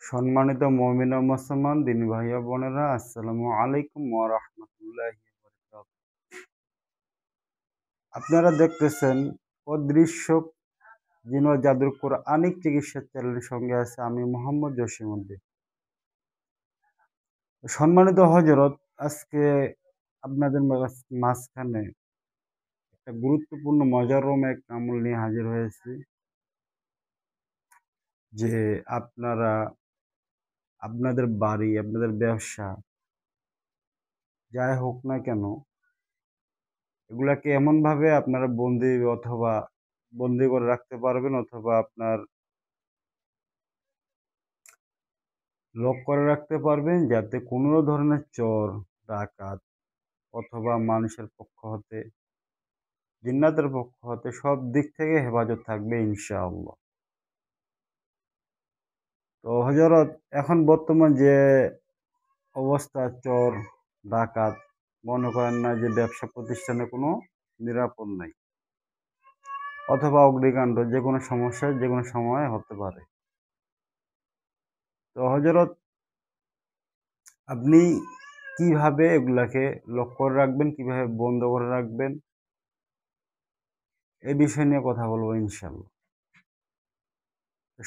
সম্মানিত মুমিন ও মুসলমান দিনী ভাই ও বোনেরা, আসসালামু আলাইকুম ওয়া রাহমাতুল্লাহি ওয়া বারাকাতুহু। আপনারা দেখতেছেন অদৃশ্য জিন ও জাদুর কোরআনিক চিকিৎসা চ্যানেলের সঙ্গে আছে আমি মোহাম্মদ জসিমউদ্দিন। সম্মানিত হযরত, আজকে আপনাদের মাঝখানে একটা গুরুত্বপূর্ণ মজাররম এক আমল নিয়ে হাজির হয়েছি, যে আপনারা আপনাদের বাড়ি, আপনাদের ব্যবসা যাই হোক না কেন, এগুলাকে এমনভাবে আপনারা বন্দি করে রাখতে পারবেন, অথবা আপনার লক করে রাখতে পারবেন, যাতে কোনো ধরনের চোর, ডাকাত অথবা মানুষের পক্ষ হতে, জিন্নাতের পক্ষ হতে সব দিক থেকে হেফাজত থাকবে ইনশাআল্লাহ। তো হযরত, এখন বর্তমান যে অবস্থা, চোর, ডাকাত, মনে করেন না যে ব্যবসা প্রতিষ্ঠানে কোনো নিরাপদ নাই, অথবা অগ্নিকাণ্ড যে কোনো সমস্যা যে কোনো সময় হতে পারে। তো হযরত, আপনি কিভাবে এগুলাকে লক করে রাখবেন, কিভাবে বন্ধ করে রাখবেন, এই বিষয় নিয়ে কথা বলবো ইনশাআল্লাহ।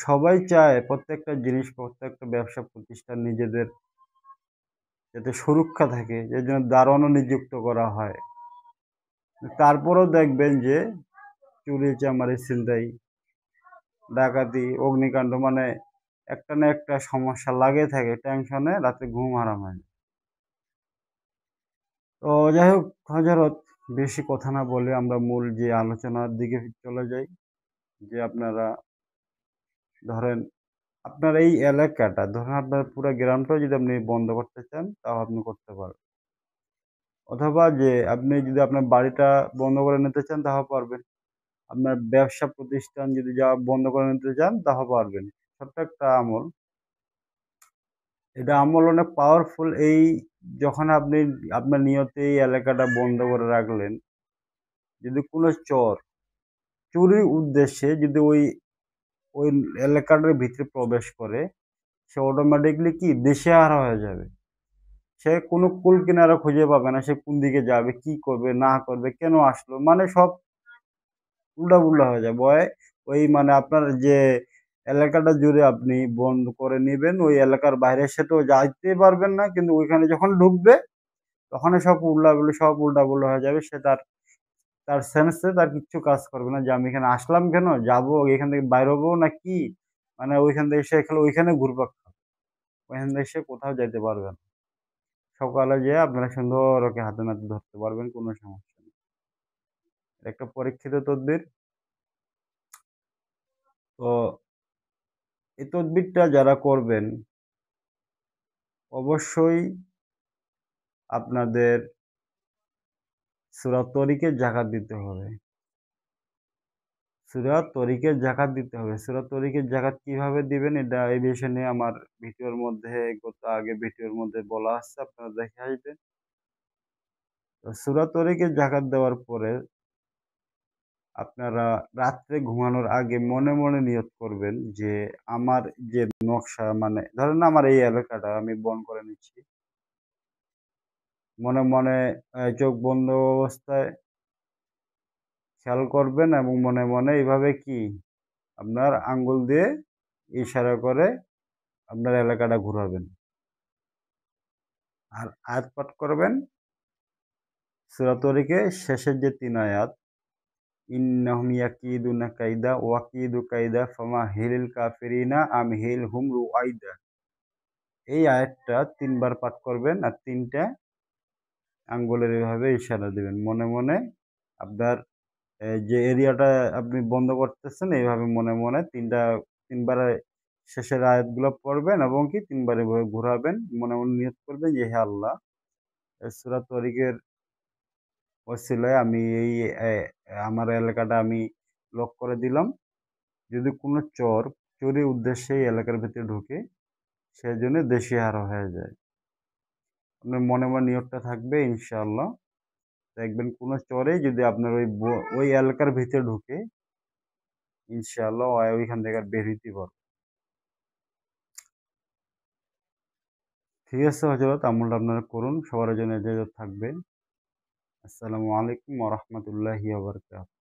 সবাই চায় প্রত্যেকটা জিনিস, প্রত্যেকটা ব্যবসা প্রতিষ্ঠান নিজেদের যাতে সুরক্ষা থাকে, এর জন্য দারোয়ানও নিযুক্ত করা হয়। তারপরেও দেখবেন যে চুরি, চামারি, ছিনতাই, ডাকাতি, অগ্নিকাণ্ড, মানে একটা না একটা সমস্যা লাগে থাকে, টেনশনে রাতে ঘুম হারাম হয়। তো যাই হোক হযরত, বেশি কথা না বলে আমরা মূল যে আলোচনার দিকে চলে যাই। যে আপনারা ধরেন, আপনার এই এলাকাটা, ধরেন আপনার পুরো গ্রামটাও যদি আপনি বন্ধ করতে চান, তাও আপনি করতে পারবেন। অথবা যে আপনি যদি আপনার বাড়িটা বন্ধ করে নিতে চান, তাও পারবেন। আপনার ব্যবসা প্রতিষ্ঠান যদি বন্ধ করে নিতে চান, তাও পারবেন। ছোট্ট একটা আমল, এটা আমল অনেক পাওয়ারফুল। যখন আপনি আপনার নিয়তে এই এলাকাটা বন্ধ করে রাখলেন, যদি কোনো চোর চুরির উদ্দেশ্যে যদি ওই ওই এলাকাটার ভিতরে প্রবেশ করে, সে অটোমেটিকলি কি দিশেহারা হয়ে যাবে। সে কোনো কুল কিনারা খুঁজে পাবে না, সে কোন দিকে যাবে, কি করবে না করবে, কেন আসলো, মানে সব উল্টা হয়ে যায় ভয়ে। মানে আপনার যে এলাকাটা জুড়ে আপনি বন্ধ করে নিবেন, ওই এলাকার বাইরে সে তো যাইতে পারবেন না, কিন্তু ওইখানে যখন ঢুকবে, তখনই সব উল্টা হয়ে যাবে। সে তার তার সেন্সে তার কিচ্ছু কাজ করবে না, যে আমি এখানে আসলাম কেন, যাবো এখান থেকে বাইর হবো না কি, মানে ওইখান থেকে সে খেলে ওইখানে ঘুরপাক খাবে। ওইখান থেকে সে কোথাও যাইতে পারবে না। সকালে যেয়ে আপনারা সুন্দর ওকে হাতে নাতে ধরতে পারবেন, কোনো সমস্যা নেই। এটা একটা পরীক্ষিত তদবির। তো এই তদবিরটা যারা করবেন, অবশ্যই আপনাদের সূরা তরিকের যাকাত দিতে হবে। সূরা তরিকের যাকাত দিতে হবে। সূরা তরিকের যাকাত কিভাবে দিবেন, এই বিষয় নিয়ে আমার আগের ভিডিওর মধ্যে বলা আছে, আপনারা দেখে আসবেন। তো সূরা তরিকের যাকাত দেওয়ার পরে আপনারা রাত্রে ঘুমানোর আগে মনে মনে নিয়ত করবেন যে আমার যে নকশা, মানে ধরেন আমার এই এলাকাটা আমি বন্ধ করে নিচ্ছি। মনে মনে চোখ বন্ধ অবস্থায় খেয়াল করবেন, এবং মনে মনে এইভাবে কি আপনার আঙ্গুল দিয়ে ইশারা করে আপনার এলাকাটা ঘুরাবেন। আর আয়াত পাঠ করবেন সূরা তরিকের শেষের যে ৩ আয়াত, ইন্নাহুম ইয়াকিদুনা কাইদা ওয়া আকিদু কাইদা ফামাহিলিল কাফিরিনা আমহিলহুম রুয়াইদা। এই আয়াতটা ৩ বার পাঠ করবেন, আর ৩ টা আঙ্গুলের এভাবে ইশারা দিবেন। মনে মনে আপনার যে এরিয়াটা আপনি বন্ধ করতেছেন, এইভাবে মনে মনে ৩ বার শেষের আয়াতগুলো পড়বেন, এবং কি ৩ বার এভাবে ঘুরাবেন। মনে মনে নিয়ত করবেন যে হে আল্লাহ, সূরা তরিকের ওসিলায় আমি আমার এলাকাটা আমি লক করে দিলাম। যদি কোনো চোর চুরির উদ্দেশ্যে এই এলাকার ভিতরে ঢুকে, সে যেন দিশেহারা হয়ে যায়। আপনার মনে মনে নিয়তটা থাকবে ইনশাআল্লাহ। দেখবেন কোনো চোরে যদি আপনার ওই এলাকার ভিতরে ঢুকে, ইনশাআল্লাহ ওইখান থেকে আর বের হইতে পারবে। ঠিক আছে হযরত, আমলটা আপনারা করুন। সবার জন্য ইজাজত থাকবে। আসসালামু আলাইকুম ওয়া রাহমাতুল্লাহি ওয়া বারাকাতুহু।